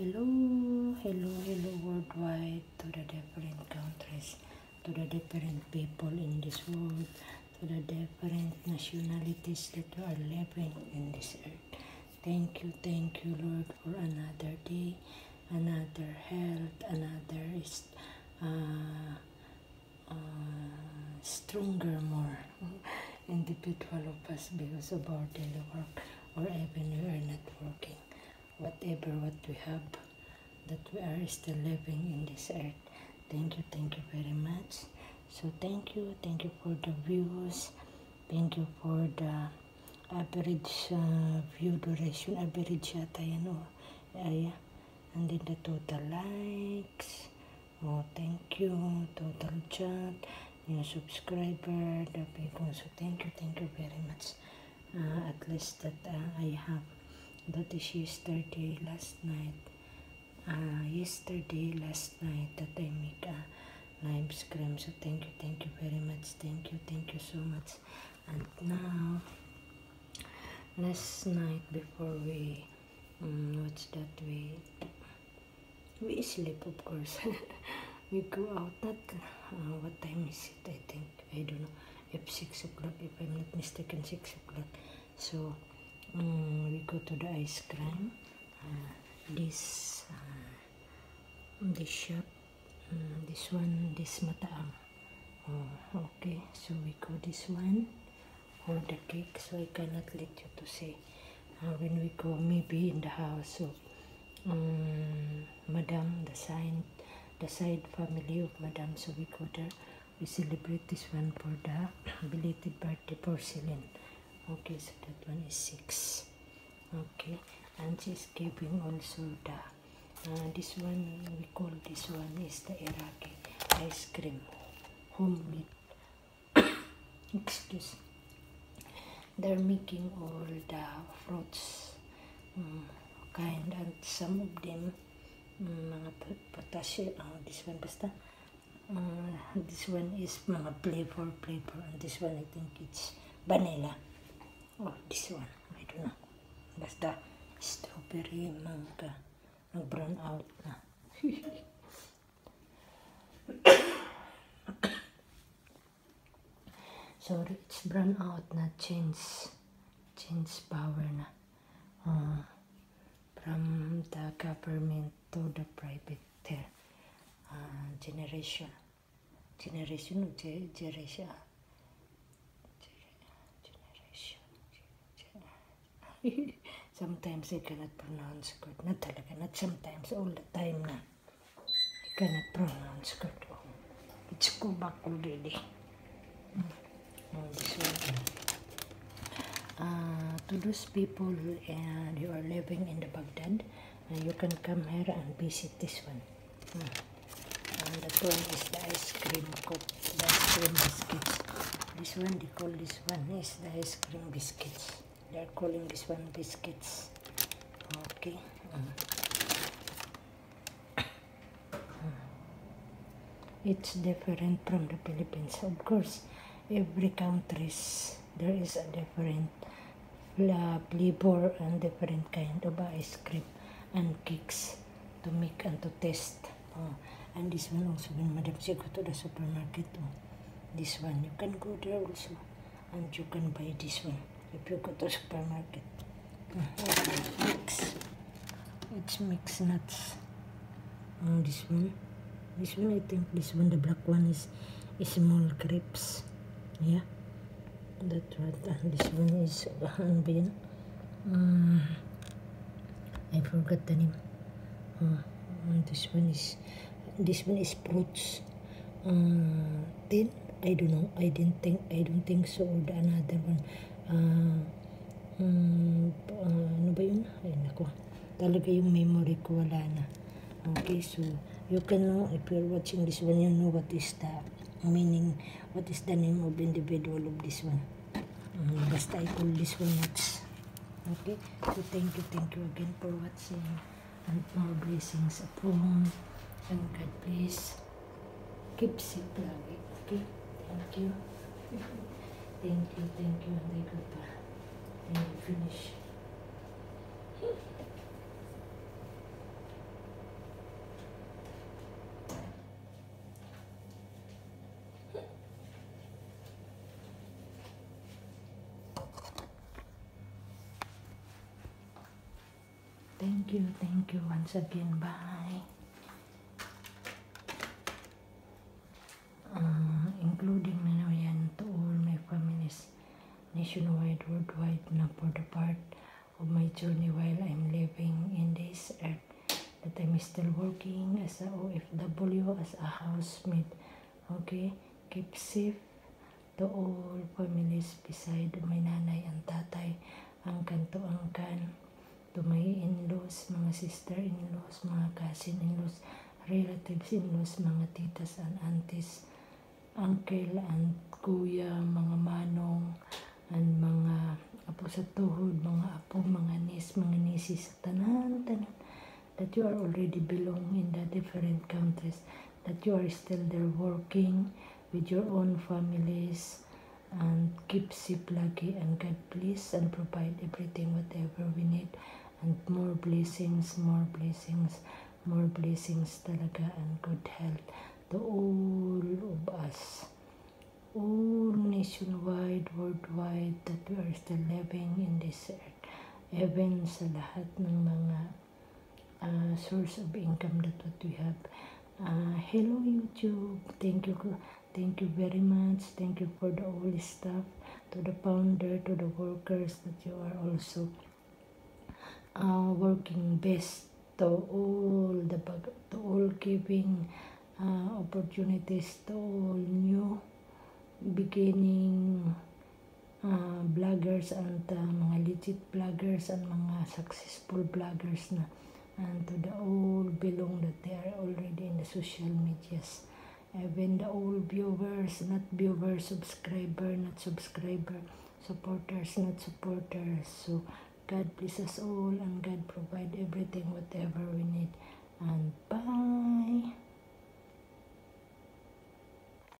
Hello, hello worldwide, to the different countries, to the different people in this world, to the different nationalities that are living in this earth. Thank you, Lord, for another day, another health, another stronger, more individual of us because of our daily work, or even we are not working. Whatever what we have, that we are still living in this earth. Thank you very much. So thank you for the views. Thank you for the average view duration, average yata yan, yeah. And then the total likes. Oh, thank you. Total chat, new subscriber, the people. So thank you very much. At least that I have. That is yesterday, last night that I make a live stream. So thank you very much. Thank you so much. And now, last night before we we sleep, of course. We go out, not what time is it, I think, I don't know, if 6 o'clock, if I'm not mistaken, 6 o'clock. So we go to the ice cream, this shop, this Mataang. Okay, so we go this one for the cake. So I cannot let you to see when we go, maybe in the house of Madam, the side family of Madam. So we go there, we celebrate this one for the belated birthday porcelain. Okay, so that one is 6. Okay, and she's giving also the this one, we call this one is the Iraqi ice cream, homemade. Excuse. They're making all the fruits kind, and some of them mga potassium. This one basta. This one is mga flavor, and this one I think it's vanilla. Oh, this one, I don't know. Basta strawberry, mangga, nag-brown out na. Sorry, it's brown out na, change power na. From the government to the private generation or generation. Sometimes I cannot pronounce good. Not talaga, not sometimes, all the time na. I cannot pronounce good. It's go back already. This one. To those people who are living in the Baghdad, you can come here and visit this one. And that one is the ice cream biscuits. This one, they call this one is the ice cream biscuits. They are calling this one biscuits. Okay. It's different from the Philippines. Of course, every countries there is a different flavor and different kind of ice cream and cakes to make and to test. And this one also, when Madam she go to the supermarket, this one you can go there also and you can buy this one if you go to supermarket. It's mixed nuts. This one I think this one, the black one is small grapes. Yeah, that's right. And this one is I forgot the name. This one is fruits. Then I don't know. I don't think so. Or the another one. Ano ba yun? Ay nako. Talaga yung memory ko wala na. Okay, so you can know, if you're watching this one, you know what is the meaning, what is the name of individual of this one. Basta I call this one nuts. Okay, so thank you again for watching, and more blessings upon, and God please keep safe lagi. Okay, thank you. Thank you, and I go pa. And finish. Thank you once again. Bye. Including na yan to all my families nationwide, worldwide, na for the part of my journey while I'm living in this earth, that I'm still working as a OFW, as a housemaid. Okay, keep safe to all families beside my nanay and tatay, angkan to angkan, to my in-laws, mga sister-in-laws, mga cousin-in-laws, relatives-in-laws, mga titas and aunties, uncle and kuya, mga manong, and mga apo sa tuhod, mga apo, mga niece, mga nieces, tanan, that you are already belong in the different countries, that you are still there working with your own families, and keep safe lagi, and God bless and provide everything whatever we need, and more blessings talaga, and good health to all of us, all nationwide, worldwide, that we are still living in this earth, even sa lahat ng mga source of income that what we have. Hello YouTube, thank you very much. Thank you for the all staff, to the founder, to the workers, that you are also working best to all giving opportunities to all new beginning vloggers, and mga legit vloggers, and mga successful vloggers na, and to the all belong that they are already in the social medias, even the all viewers, not viewers, subscriber, not subscriber, supporters, not supporters. So God bless us all, and God provide everything whatever we need, and